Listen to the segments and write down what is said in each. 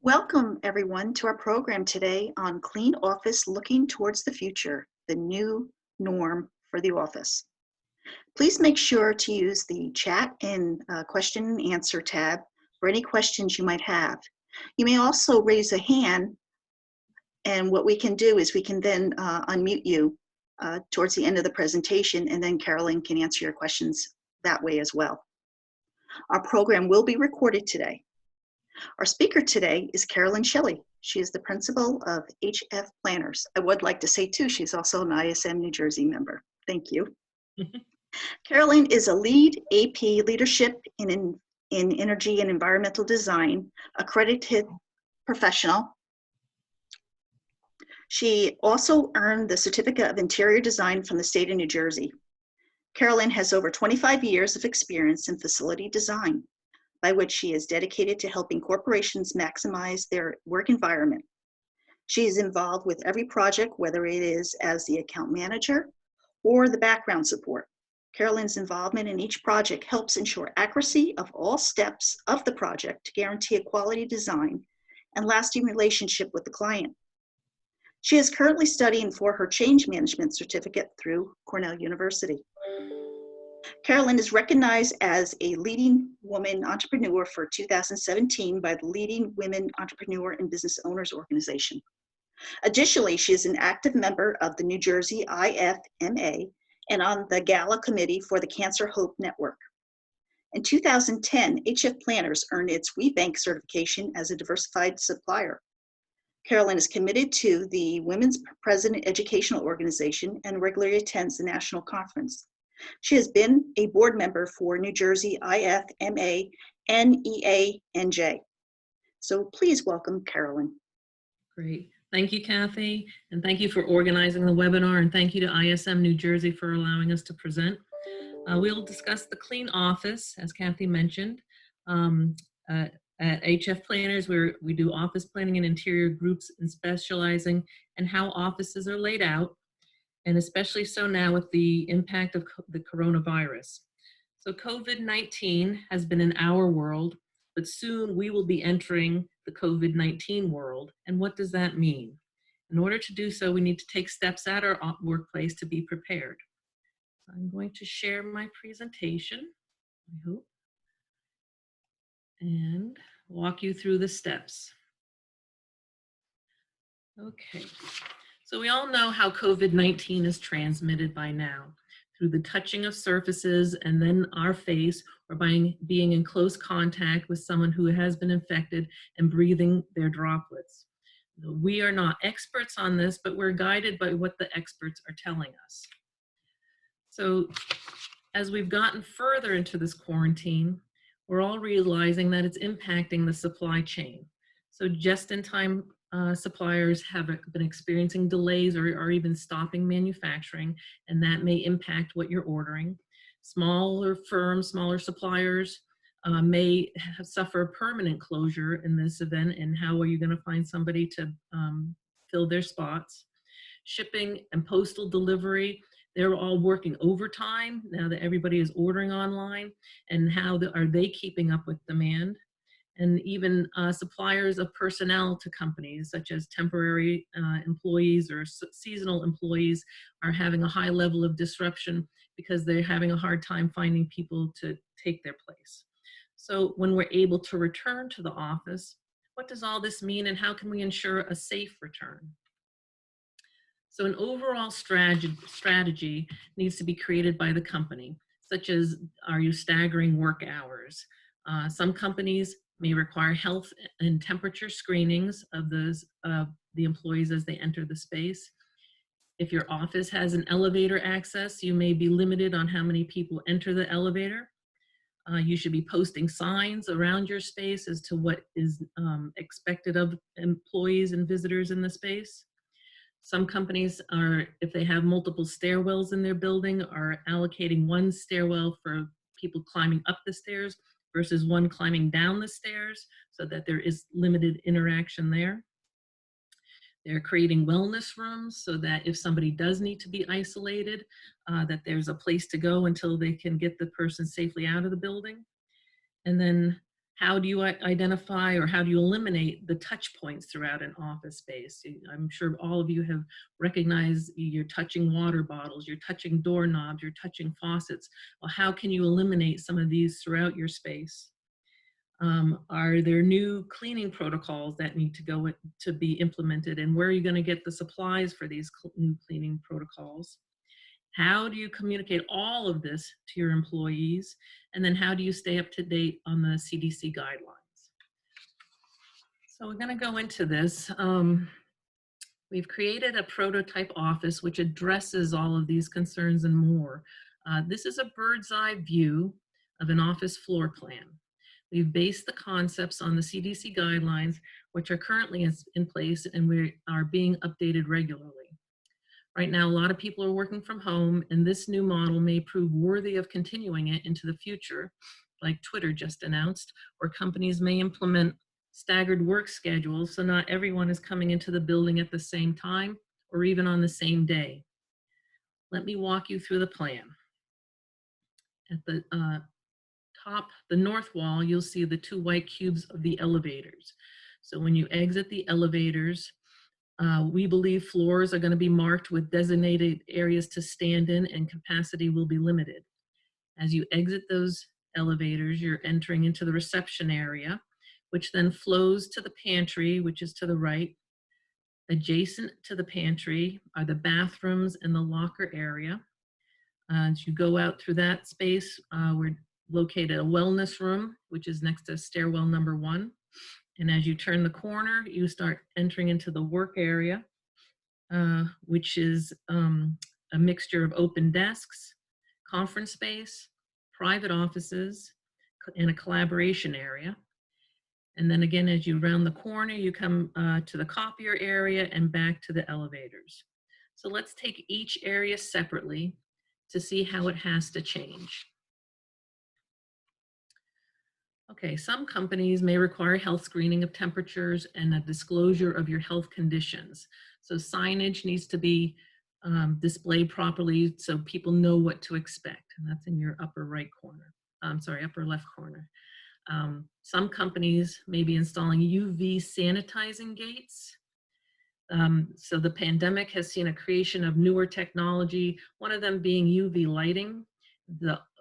Welcome, everyone, to our program today on Clean Office Looking Towards the Future, the new norm for the office. Please make sure to use the chat and question and answer tab for any questions you might have. You may also raise a hand, and what we can do is we can then unmute you towards the end of the presentation, and then Carolyn can answer your questions that way as well. Our program will be recorded today. Our speaker today is Carolyn Shelley. She is the principal of HF Planners. I would like to say too, she's also an ISM New Jersey member. Thank you. Carolyn is a lead AP leadership in energy and environmental design, accredited professional. She also earned the Certificate of Interior Design from the state of New Jersey. Carolyn has over 25 years of experience in facility design, by which she is dedicated to helping corporations maximize their work environment. She is involved with every project, whether it is as the account manager or the background support. Carolyn's involvement in each project helps ensure accuracy of all steps of the project to guarantee a quality design and lasting relationship with the client. She is currently studying for her change management certificate through Cornell University. Carolyn is recognized as a leading woman entrepreneur for 2017 by the Leading Women Entrepreneur and Business Owners Organization. Additionally, she is an active member of the New Jersey IFMA and on the Gala Committee for the Cancer Hope Network. In 2010, HF Planners earned its WeBank certification as a diversified supplier. Carolyn is committed to the Women's President Educational Organization and regularly attends the national conference. She has been a board member for New Jersey IFMA NEANJ. So please welcome Carolyn. Great. Thank you, Kathy, and thank you for organizing the webinar, and thank you to ISM New Jersey for allowing us to present. We'll discuss the clean office, as Kathy mentioned. At HF Planners, we do office planning and interior groups and specializing in how offices are laid out, and especially so now with the impact of the coronavirus. So COVID-19 has been in our world, but soon we will be entering the COVID-19 world. And what does that mean? In order to do so, we need to take steps at our workplace to be prepared. I'm going to share my presentation, I hope, and walk you through the steps. Okay. So we all know how COVID-19 is transmitted by now, through the touching of surfaces and then our face, or by being in close contact with someone who has been infected and breathing their droplets. We are not experts on this, but we're guided by what the experts are telling us. So as we've gotten further into this quarantine, we're all realizing that it's impacting the supply chain. So just-in-time suppliers have been experiencing delays or even stopping manufacturing, and that may impact what you're ordering. Smaller firms, smaller suppliers may suffer permanent closure in this event, and how are you going to find somebody to fill their spots? Shipping and postal delivery, they're all working overtime now that everybody is ordering online, and how are they keeping up with demand? And even suppliers of personnel to companies, such as temporary employees or seasonal employees, are having a high level of disruption because they're having a hard time finding people to take their place. So when we're able to return to the office, what does all this mean, and how can we ensure a safe return? So an overall strategy needs to be created by the company, such as, are you staggering work hours? Some companies may require health and temperature screenings of the employees as they enter the space. If your office has an elevator access, you may be limited on how many people enter the elevator. You should be posting signs around your space as to what is expected of employees and visitors in the space. Some companies are, if they have multiple stairwells in their building, are allocating one stairwell for people climbing up the stairs versus one climbing down the stairs, so that there is limited interaction there. They're creating wellness rooms so that if somebody does need to be isolated, that there's a place to go until they can get the person safely out of the building. And then How do you identify or how do you eliminate the touch points throughout an office space? I'm sure all of you have recognized you're touching water bottles, you're touching doorknobs, you're touching faucets. Well, how can you eliminate some of these throughout your space? Are there new cleaning protocols that need to be implemented, and where are you going to get the supplies for these new cleaning protocols? How do you communicate all of this to your employees? And then how do you stay up to date on the CDC guidelines? So we're going to go into this. We've created a prototype office which addresses all of these concerns and more. This is a bird's eye view of an office floor plan. We've based the concepts on the CDC guidelines, which are currently in place and we are being updated regularly. Right now, a lot of people are working from home, and this new model may prove worthy of continuing it into the future, like Twitter just announced, or companies may implement staggered work schedules so not everyone is coming into the building at the same time or even on the same day. Let me walk you through the plan. At the top, the north wall, you'll see the two white cubes of the elevators. So when you exit the elevators, we believe floors are going to be marked with designated areas to stand in and capacity will be limited. As you exit those elevators, you're entering into the reception area, which then flows to the pantry, which is to the right. Adjacent to the pantry are the bathrooms and the locker area. As you go out through that space, we're located a wellness room, which is next to stairwell number 1. And as you turn the corner, you start entering into the work area, which is a mixture of open desks, conference space, private offices, and a collaboration area. And then again, as you round the corner, you come to the copier area and back to the elevators. So let's take each area separately to see how it has to change. Okay, some companies may require health screening of temperatures and a disclosure of your health conditions. So signage needs to be displayed properly so people know what to expect. And that's in your upper right corner. Upper left corner. Some companies may be installing UV sanitizing gates. So the pandemic has seen a creation of newer technology, one of them being UV lighting.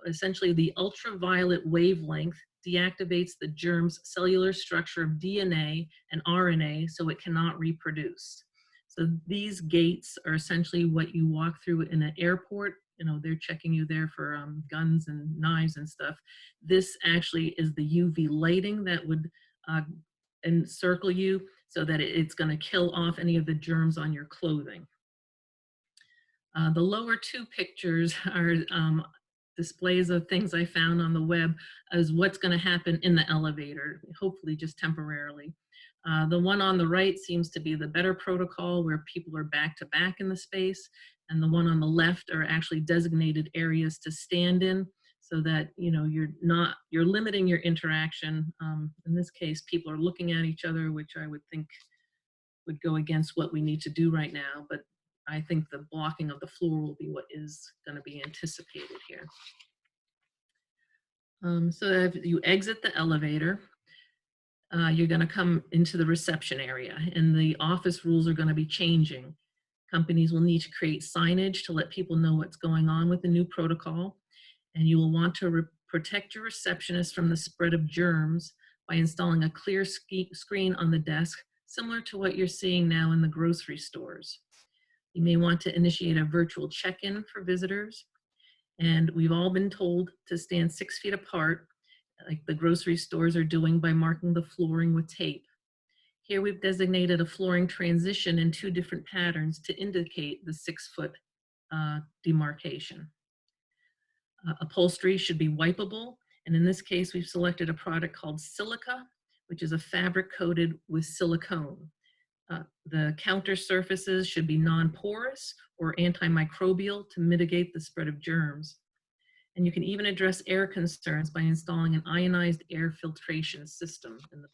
Essentially the ultraviolet wavelength deactivates the germ's cellular structure of DNA and RNA so it cannot reproduce. So these gates are essentially what you walk through in an airport. You know, they're checking you there for guns and knives and stuff. This actually is the UV lighting that would encircle you so that it's going to kill off any of the germs on your clothing. The lower two pictures are displays of things I found on the web as what's going to happen in the elevator, hopefully just temporarily. The one on the right seems to be the better protocol where people are back to back in the space, and the one on the left are actually designated areas to stand in so that you're limiting your interaction. In this case, people are looking at each other, which I would think would go against what we need to do right now, but I think the blocking of the floor will be what is going to be anticipated here. So if you exit the elevator, you're going to come into the reception area, and the office rules are going to be changing. Companies will need to create signage to let people know what's going on with the new protocol, and you will want to protect your receptionist from the spread of germs by installing a clear screen on the desk, similar to what you're seeing now in the grocery stores. You may want to initiate a virtual check-in for visitors. And we've all been told to stand 6 feet apart, like the grocery stores are doing by marking the flooring with tape. Here we've designated a flooring transition in 2 different patterns to indicate the 6-foot demarcation. Upholstery should be wipeable. And in this case, we've selected a product called Silica, which is a fabric coated with silicone. The counter surfaces should be non-porous or anti-microbial to mitigate the spread of germs. And you can even address air concerns by installing an ionized air filtration system in the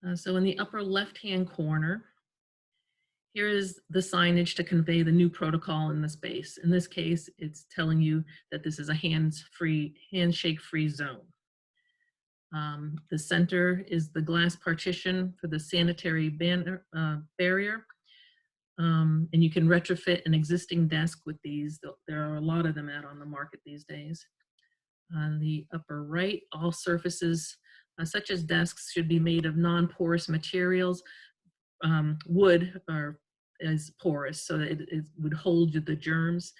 building. So in the upper left-hand corner, here is the signage to convey the new protocol in the space. In this case, it's telling you that this is a handshake-free zone. The center is the glass partition for the sanitary barrier. And you can retrofit an existing desk with these. There are a lot of them out on the market these days. On the upper right, all surfaces, such as desks, should be made of non-porous materials. Wood is porous, so that it would hold the germs.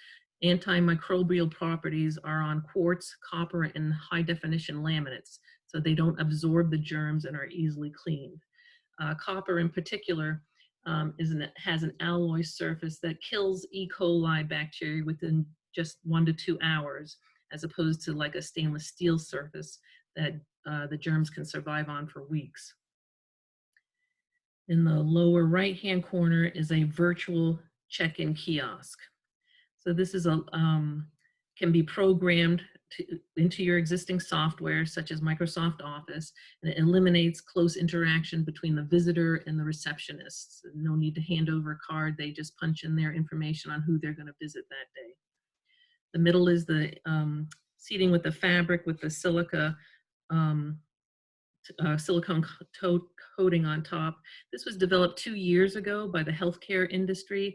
Antimicrobial properties are on quartz, copper, and high-definition laminates, so they don't absorb the germs and are easily cleaned. Copper in particular has an alloy surface that kills E. coli bacteria within just 1 to 2 hours, as opposed to like a stainless steel surface that the germs can survive on for weeks. In the lower right-hand corner is a virtual check-in kiosk. So this is can be programmed into your existing software, such as Microsoft Office, and it eliminates close interaction between the visitor and the receptionist. No need to hand over a card. They just punch in their information on who they're going to visit that day. The middle is the seating with the fabric with the silicone coating on top. This was developed 2 years ago by the healthcare industry.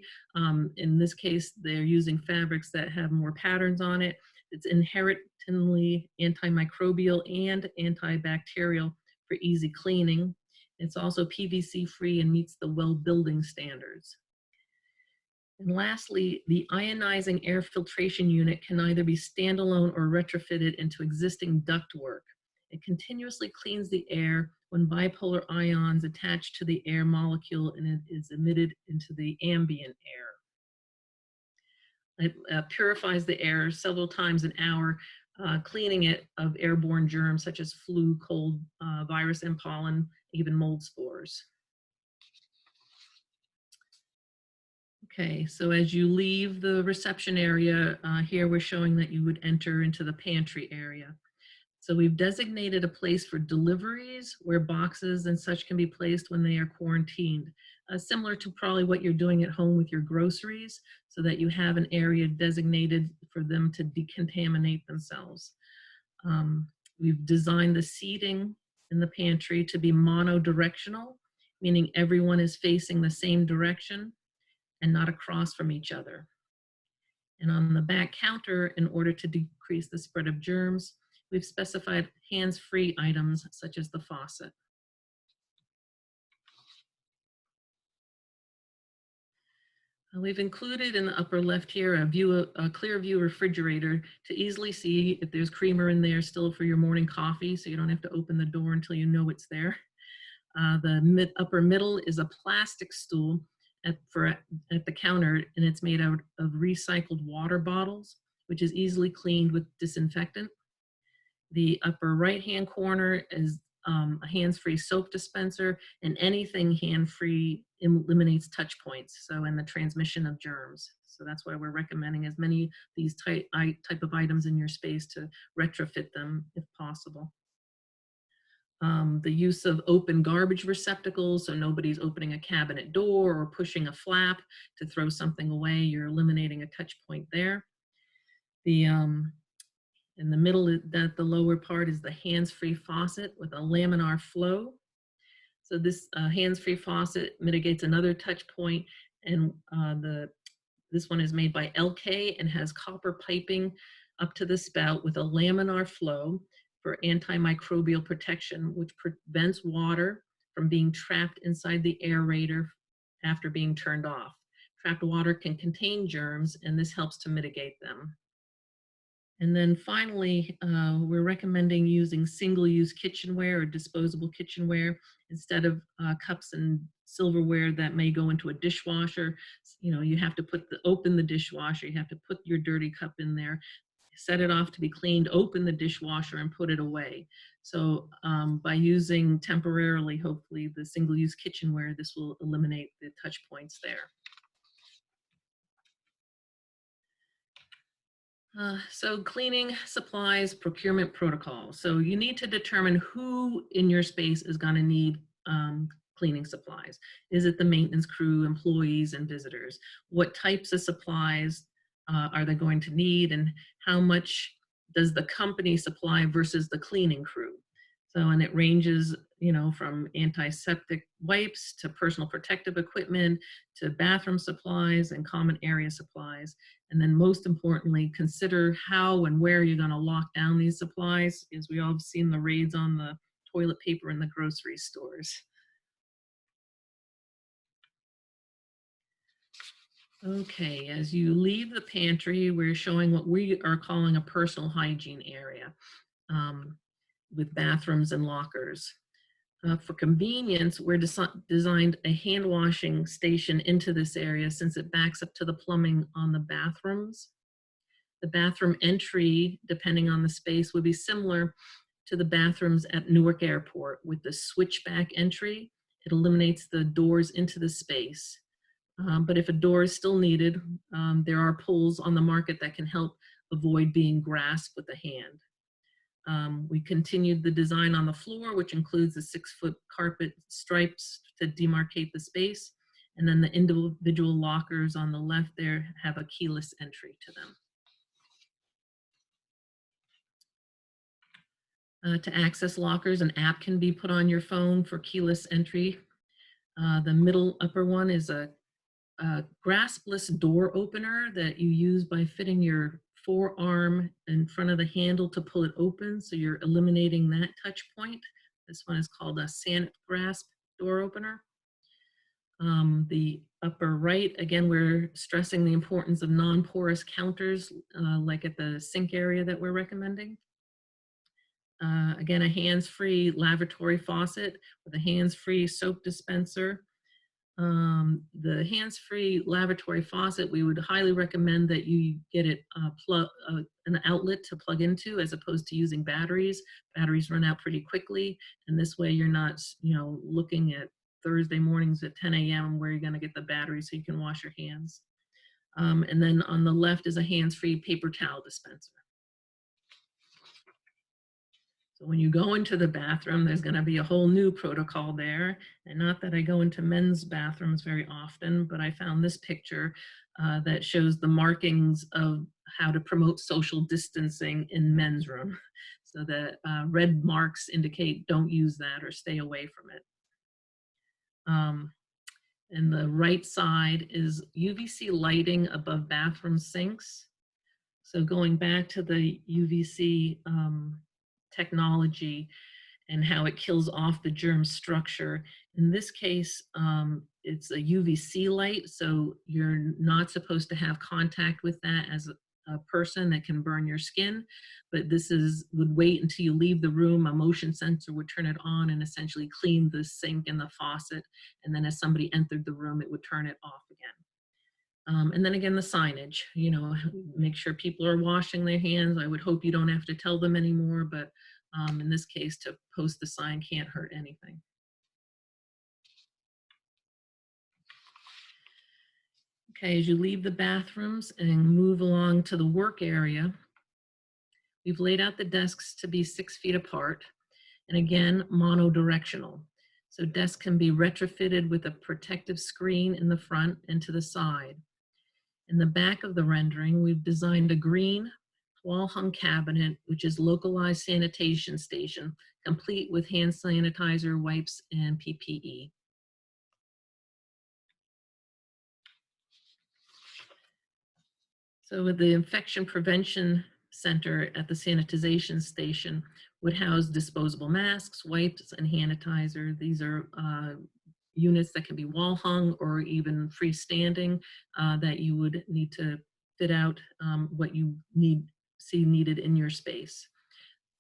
In this case, they're using fabrics that have more patterns on it. It's inherently antimicrobial and antibacterial for easy cleaning. It's also PVC free and meets the well building standards. And lastly, the ionizing air filtration unit can either be standalone or retrofitted into existing ductwork. It continuously cleans the air when bipolar ions attach to the air molecule and it is emitted into the ambient air. It purifies the air several times an hour, cleaning it of airborne germs such as flu, cold, virus and pollen, even mold spores. Okay, so as you leave the reception area, here we're showing that you would enter into the pantry area. So we've designated a place for deliveries where boxes and such can be placed when they are quarantined, similar to probably what you're doing at home with your groceries, so that you have an area designated for them to decontaminate themselves. We've designed the seating in the pantry to be monodirectional, meaning everyone is facing the same direction and not across from each other. And on the back counter, in order to decrease the spread of germs, we've specified hands-free items such as the faucet. We've included in the upper left here a clear view refrigerator to easily see if there's creamer in there still for your morning coffee, so you don't have to open the door until you know it's there. The upper middle is a plastic stool at the counter, and it's made out of recycled water bottles, which is easily cleaned with disinfectant. The upper right-hand corner is a hands-free soap dispenser, and anything hand-free eliminates touch points, so in the transmission of germs. So that's why we're recommending as many of these type of items in your space to retrofit them if possible. The use of open garbage receptacles, so nobody's opening a cabinet door or pushing a flap to throw something away, you're eliminating a touch point there. In the middle, the lower part is the hands-free faucet with a laminar flow. So this hands-free faucet mitigates another touch point, and this one is made by LK and has copper piping up to the spout with a laminar flow for antimicrobial protection, which prevents water from being trapped inside the aerator after being turned off. Trapped water can contain germs, and this helps to mitigate them. And then finally, we're recommending using single-use kitchenware or disposable kitchenware instead of cups and silverware that may go into a dishwasher. You know, you have to open the dishwasher, you have to put your dirty cup in there, set it off to be cleaned, open the dishwasher and put it away. So by using temporarily, hopefully, the single-use kitchenware, this will eliminate the touch points there. So cleaning supplies procurement protocol. So you need to determine who in your space is going to need cleaning supplies. Is it the maintenance crew, employees, and visitors? What types of supplies are they going to need, and how much does the company supply versus the cleaning crew? So, and it ranges, from antiseptic wipes to personal protective equipment to bathroom supplies and common area supplies. And then most importantly, consider how and where you're going to lock down these supplies, as we all have seen the raids on the toilet paper in the grocery stores. Okay, as you leave the pantry, we're showing what we are calling a personal hygiene area, um, with bathrooms and lockers. For convenience, we're designed a hand washing station into this area since it backs up to the plumbing on the bathrooms. The bathroom entry, depending on the space, would be similar to the bathrooms at Newark Airport with the switchback entry. It eliminates the doors into the space. But if a door is still needed, there are pulls on the market that can help avoid being grasped with the hand. We continued the design on the floor, which includes the 6-foot carpet stripes to demarcate the space. And then the individual lockers on the left there have a keyless entry to them. To access lockers, an app can be put on your phone for keyless entry. The middle upper one is a graspless door opener that you use by fitting your forearm in front of the handle to pull it open, so you're eliminating that touch point. This one is called a Sanit grasp door opener. The upper right, again, we're stressing the importance of non-porous counters, like at the sink area that we're recommending. Again, a hands-free lavatory faucet with a hands-free soap dispenser. The hands-free lavatory faucet, we would highly recommend that you get it an outlet to plug into, as opposed to using batteries. Batteries run out pretty quickly, and this way you're not, looking at Thursday mornings at 10 a.m. where you're going to get the battery so you can wash your hands. And then on the left is a hands-free paper towel dispenser. So when you go into the bathroom, there's going to be a whole new protocol there. And not that I go into men's bathrooms very often, but I found this picture that shows the markings of how to promote social distancing in men's room. So the red marks indicate don't use that or stay away from it. And the right side is UVC lighting above bathroom sinks. So going back to the UVC technology and how it kills off the germ structure. In this case, it's a UVC light, so you're not supposed to have contact with that as a person. That can burn your skin, but this would wait until you leave the room. A motion sensor would turn it on and essentially clean the sink and the faucet, and then as somebody entered the room, it would turn it off again. And then again, the signage, make sure people are washing their hands. I would hope you don't have to tell them anymore, but in this case, to post the sign can't hurt anything. Okay, as you leave the bathrooms and move along to the work area, we've laid out the desks to be 6 feet apart, and again, monodirectional. So desks can be retrofitted with a protective screen in the front and to the side. In the back of the rendering, we've designed a green wall-hung cabinet, which is localized sanitation station, complete with hand sanitizer, wipes, and PPE. So with the infection prevention center at the sanitization station would house disposable masks, wipes, and hand sanitizer. These are units that can be wall hung or even freestanding that you would need to fit out what you see needed in your space.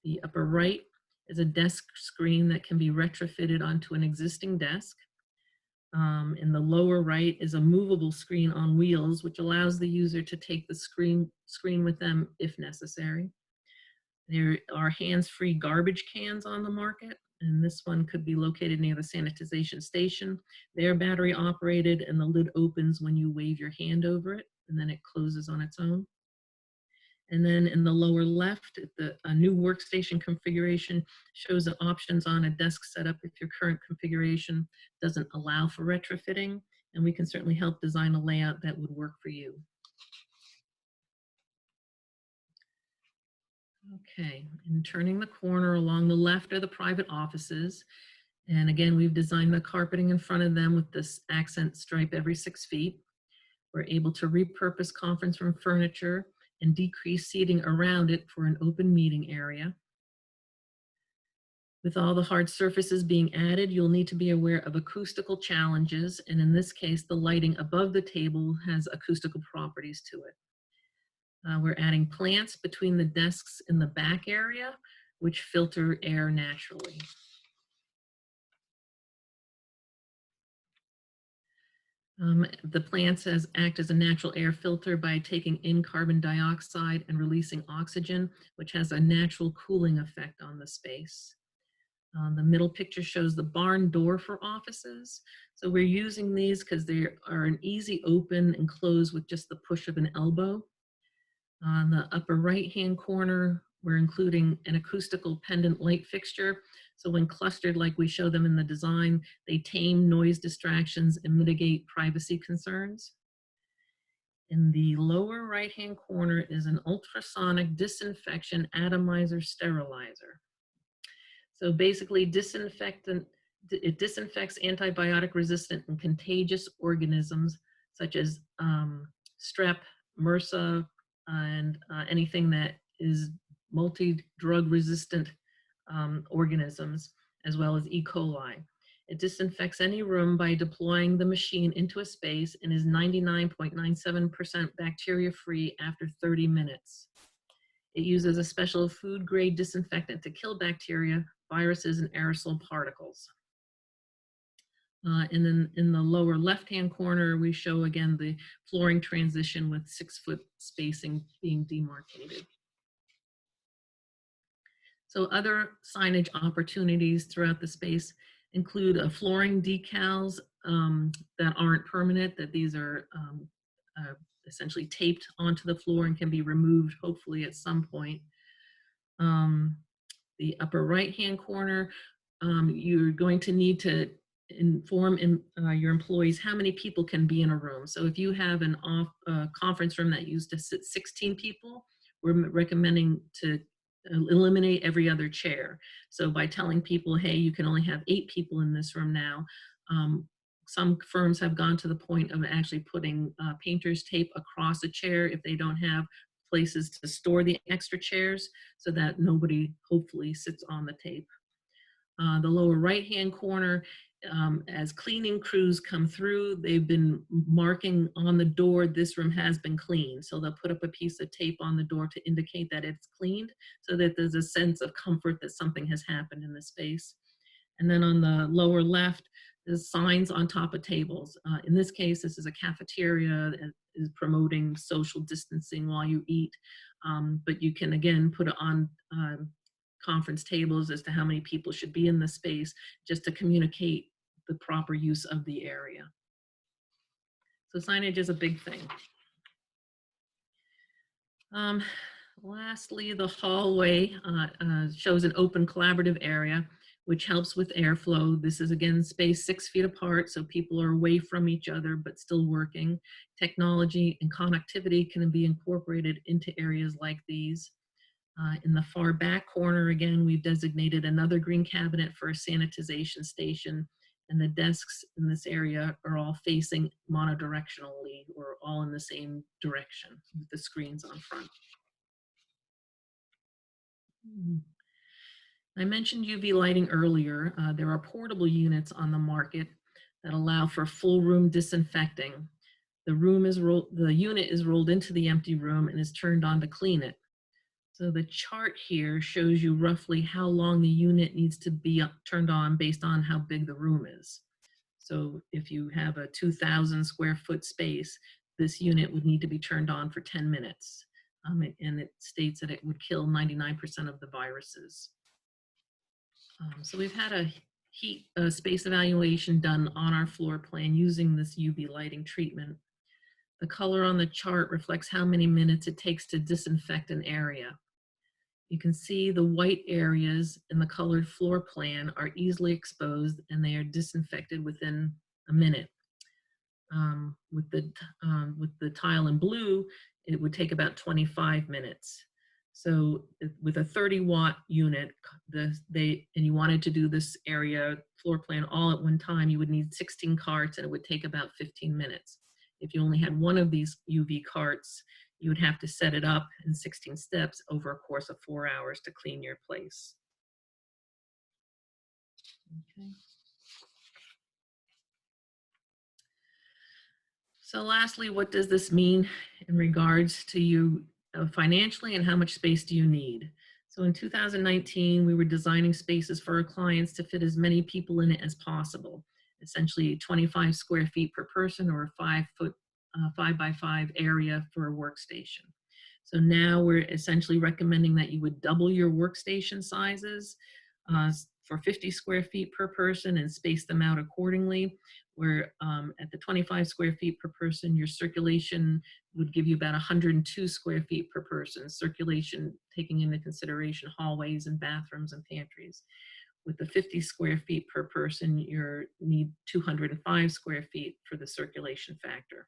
The upper right is a desk screen that can be retrofitted onto an existing desk. In the lower right is a movable screen on wheels, which allows the user to take the screen with them if necessary. There are hands-free garbage cans on the market, and this one could be located near the sanitization station. They're battery operated, and the lid opens when you wave your hand over it, and then it closes on its own. And then in the lower left, a new workstation configuration shows the options on a desk setup if your current configuration doesn't allow for retrofitting, and we can certainly help design a layout that would work for you. Okay, and turning the corner along the left are the private offices. And again, we've designed the carpeting in front of them with this accent stripe every 6 feet. We're able to repurpose conference room furniture and decrease seating around it for an open meeting area. With all the hard surfaces being added, you'll need to be aware of acoustical challenges. And in this case, the lighting above the table has acoustical properties to it. We're adding plants between the desks in the back area, which filter air naturally. The plants act as a natural air filter by taking in carbon dioxide and releasing oxygen, which has a natural cooling effect on the space. The middle picture shows the barn door for offices. So we're using these because they are an easy open and close with just the push of an elbow. On the upper right-hand corner, we're including an acoustical pendant light fixture. So when clustered like we show them in the design, they tame noise distractions and mitigate privacy concerns. In the lower right-hand corner is an ultrasonic disinfection atomizer sterilizer. So basically, it disinfects antibiotic resistant and contagious organisms such as strep, MRSA, and anything that is multi-drug resistant organisms, as well as E. coli. It disinfects any room by deploying the machine into a space and is 99.97% bacteria free after 30 minutes. It uses a special food grade disinfectant to kill bacteria, viruses, and aerosol particles. And then in the lower left-hand corner, we show again the flooring transition with 6-foot spacing being demarcated. So other signage opportunities throughout the space include flooring decals that aren't permanent, that these are essentially taped onto the floor and can be removed hopefully at some point. The upper right-hand corner, you're going to need to inform your employees how many people can be in a room. So if you have an conference room that used to sit 16 people, we're recommending to eliminate every other chair. So by telling people, hey, you can only have 8 people in this room now, some firms have gone to the point of actually putting painter's tape across a chair if they don't have places to store the extra chairs so that nobody hopefully sits on the tape. The lower right-hand corner, as cleaning crews come through, they've been marking on the door, this room has been cleaned. So they'll put up a piece of tape on the door to indicate that it's cleaned so that there's a sense of comfort that something has happened in the space. And then on the lower left, there's signs on top of tables. In this case, this is a cafeteria that is promoting social distancing while you eat. But you can, again, put it on conference tables as to how many people should be in the space just to communicate the proper use of the area. So signage is a big thing. Lastly, the hallway shows an open collaborative area which helps with airflow. This is again spaced 6 feet apart so people are away from each other but still working. Technology and connectivity can be incorporated into areas like these. In the far back corner, again, we've designated another green cabinet for a sanitization station, and the desks in this area are all facing monodirectionally or all in the same direction with the screens on front. I mentioned UV lighting earlier. There are portable units on the market that allow for full room disinfecting. The unit is rolled into the empty room and is turned on to clean it. So the chart here shows you roughly how long the unit needs to be turned on based on how big the room is. So if you have a 2,000 square foot space, this unit would need to be turned on for 10 minutes. And it states that it would kill 99% of the viruses. So we've had a heat space evaluation done on our floor plan using this UV lighting treatment. The color on the chart reflects how many minutes it takes to disinfect an area. You can see the white areas in the colored floor plan are easily exposed and they are disinfected within a minute. With the tile in blue, it would take about 25 minutes. So with a 30-watt unit, and you wanted to do this area floor plan all at one time, you would need 16 carts and it would take about 15 minutes. If you only had one of these UV carts, you would have to set it up in 16 steps over a course of 4 hours to clean your place. Okay. So lastly, what does this mean in regards to you financially, and how much space do you need? So in 2019, we were designing spaces for our clients to fit as many people in it as possible, essentially 25 square feet per person, or a 5 by 5 area for a workstation. So now we're essentially recommending that you would double your workstation sizes for 50 square feet per person and space them out accordingly. Where at the 25 square feet per person, your circulation would give you about 102 square feet per person, circulation taking into consideration hallways and bathrooms and pantries. With the 50 square feet per person, you need 205 square feet for the circulation factor.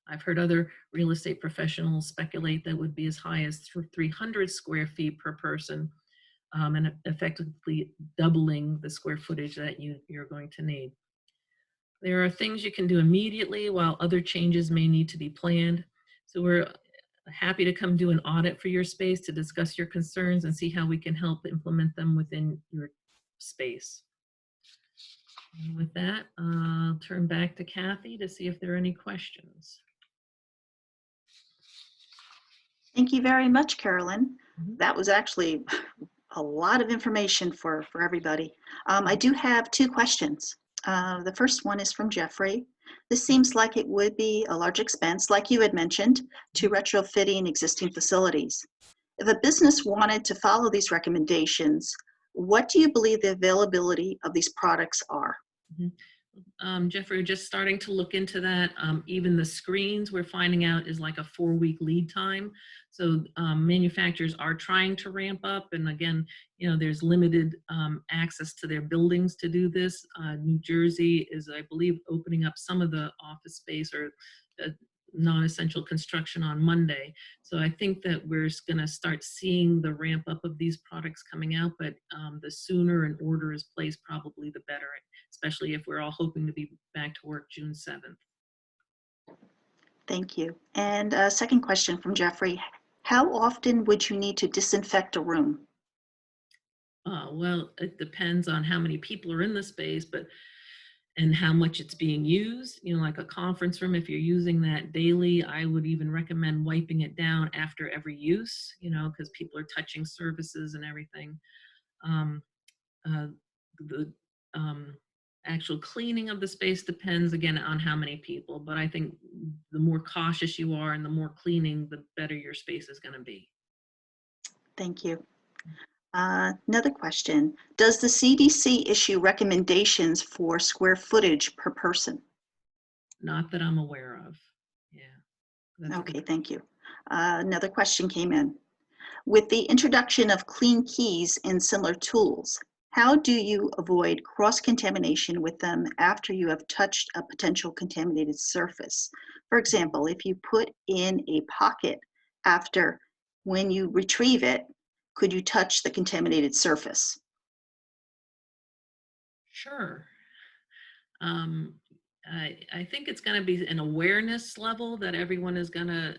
I've heard other real estate professionals speculate that would be as high as 300 square feet per person, and effectively doubling the square footage that you're going to need. There are things you can do immediately, while other changes may need to be planned. So we're happy to come do an audit for your space to discuss your concerns and see how we can help implement them within your space. And with that, I'll turn back to Kathy to see if there are any questions. Thank you very much, Carolyn. Mhm. That was actually a lot of information for everybody. I do have two questions. The first one is from Jeffrey. This seems like it would be a large expense, like you had mentioned, to retrofitting existing facilities. If a business wanted to follow these recommendations, what do you believe the availability of these products are? Jeffrey, we're just starting to look into that. Even the screens we're finding out is like a 4-week lead time. So manufacturers are trying to ramp up. And again, there's limited access to their buildings to do this. New Jersey is, I believe, opening up some of the office space or non-essential construction on Monday. So I think that we're going to start seeing the ramp up of these products coming out, but the sooner an order is placed, probably the better, especially if we're all hoping to be back to work June 7th. Thank you. And a second question from Jeffrey. How often would you need to disinfect a room? Well, it depends on how many people are in the space, and how much it's being used. Like a conference room, if you're using that daily, I would even recommend wiping it down after every use, because people are touching surfaces and everything. The actual cleaning of the space depends, again, on how many people, but I think the more cautious you are and the more cleaning, the better your space is going to be. Thank you. Another question. Does the CDC issue recommendations for square footage per person? Not that I'm aware of. Yeah. Okay, thank you. Another question came in. With the introduction of clean keys and similar tools, how do you avoid cross-contamination with them after you have touched a potential contaminated surface? For example, if you put in a pocket after, when you retrieve it, could you touch the contaminated surface? Sure. I think it's going to be an awareness level that everyone is going to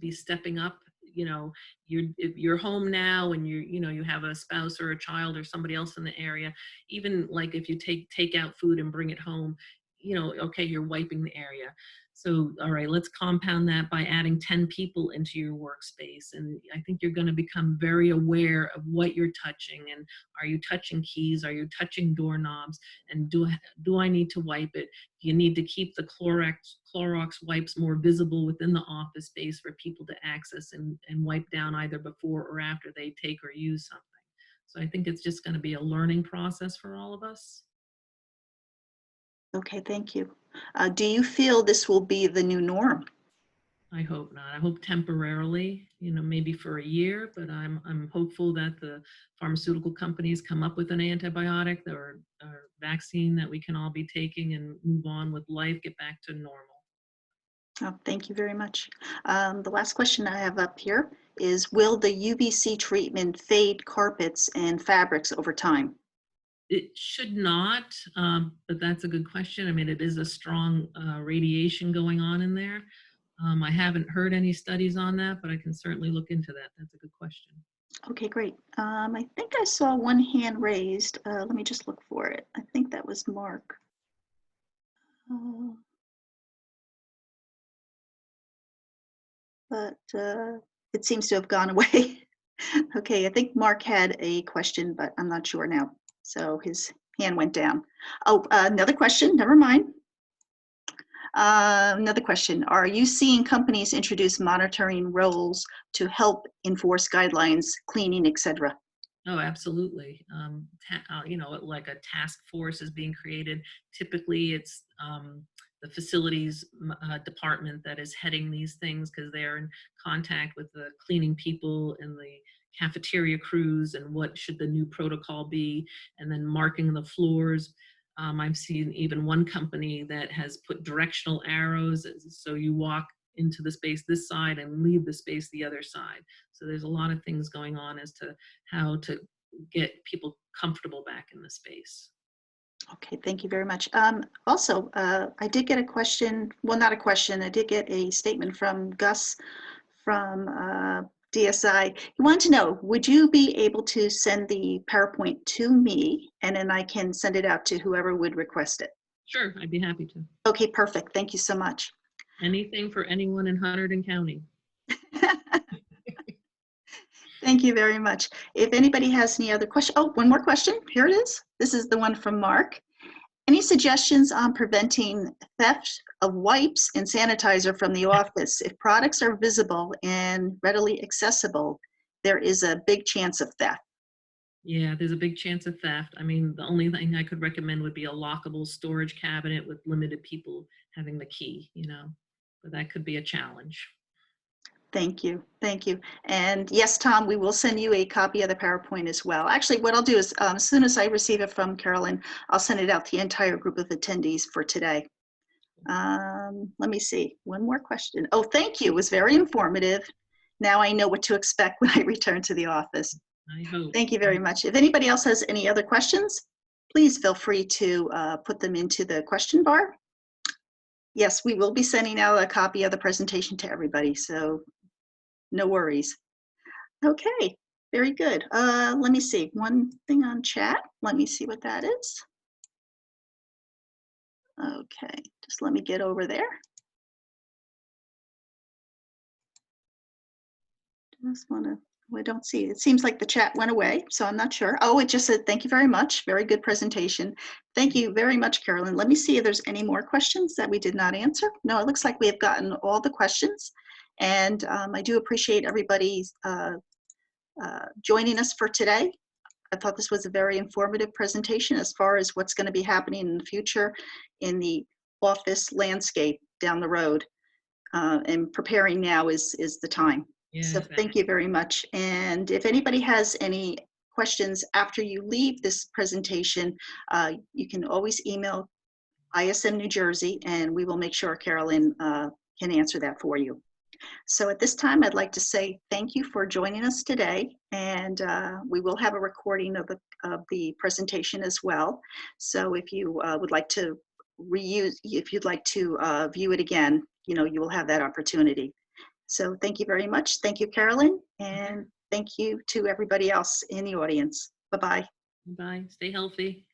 be stepping up. If you're home now and you have a spouse or a child or somebody else in the area, even like if you take out food and bring it home, okay, you're wiping the area. So, all right, let's compound that by adding 10 people into your workspace. And I think you're going to become very aware of what you're touching. And are you touching keys? Are you touching doorknobs? And do I need to wipe it? Do you need to keep the Clorox wipes more visible within the office space for people to access and wipe down either before or after they take or use something? So I think it's just going to be a learning process for all of us. Okay, thank you. Do you feel this will be the new norm? I hope not. I hope temporarily, maybe for a year, but I'm hopeful that the pharmaceutical companies come up with an antibiotic or vaccine that we can all be taking and move on with life, get back to normal. Oh, thank you very much. The last question I have up here is, will the UVC treatment fade carpets and fabrics over time? It should not, but that's a good question. I mean, it is a strong radiation going on in there. I haven't heard any studies on that, but I can certainly look into that. That's a good question. Okay, great. I think I saw one hand raised. Let me just look for it. I think that was Mark. But it seems to have gone away. Okay, I think Mark had a question, but I'm not sure now. So his hand went down. Oh, another question, never mind. Another question, are you seeing companies introduce monitoring roles to help enforce guidelines, cleaning, etc.? Oh, absolutely. You know, like a task force is being created. Typically, it's the facilities department that is heading these things because they're in contact with the cleaning people and the cafeteria crews and what should the new protocol be, and then marking the floors. I've seen even one company that has put directional arrows, so you walk into the space this side and leave the space the other side. So there's a lot of things going on as to how to get people comfortable back in the space. Okay, thank you very much. Also, I did get a question, well, not a question, I did get a statement from Gus from DSI. He wanted to know, would you be able to send the PowerPoint to me and then I can send it out to whoever would request it? Sure, I'd be happy to. Okay, perfect. Thank you so much. Anything for anyone in Huddle County. Thank you very much. If anybody has any other question, oh, one more question. Here it is. This is the one from Mark. Any suggestions on preventing theft of wipes and sanitizer from the office? If products are visible and readily accessible, there is a big chance of theft. Yeah, there's a big chance of theft. I mean, the only thing I could recommend would be a lockable storage cabinet with limited people having the key, you know, but that could be a challenge. Thank you. Thank you. And yes, Tom, we will send you a copy of the PowerPoint as well. Actually, what I'll do is as soon as I receive it from Carolyn, I'll send it out to the entire group of attendees for today. Let me see. One more question. Oh, thank you. It was very informative. Now I know what to expect when I return to the office. I hope. Thank you very much. If anybody else has any other questions, please feel free to put them into the question bar. Yes, we will be sending out a copy of the presentation to everybody, so no worries. Okay, very good. Let me see. One thing on chat. Let me see what that is. Okay, just let me get over there. Just want to, I don't see it. It seems like the chat went away, so I'm not sure. Oh, it just said, thank you very much. Very good presentation. Thank you very much, Carolyn. Let me see if there's any more questions that we did not answer. No, it looks like we have gotten all the questions. And I do appreciate everybody joining us for today. I thought this was a very informative presentation as far as what's going to be happening in the future in the office landscape down the road. And preparing now is the time. Yeah, so thank you very much. And if anybody has any questions after you leave this presentation, you can always email ISM New Jersey and we will make sure Carolyn can answer that for you. So at this time, I'd like to say thank you for joining us today, and we will have a recording of the presentation as well. So if you would like to if you'd like to view it again, you know, you will have that opportunity. So thank you very much. Thank you, Carolyn, and thank you to everybody else in the audience. Bye-bye. Bye. Stay healthy.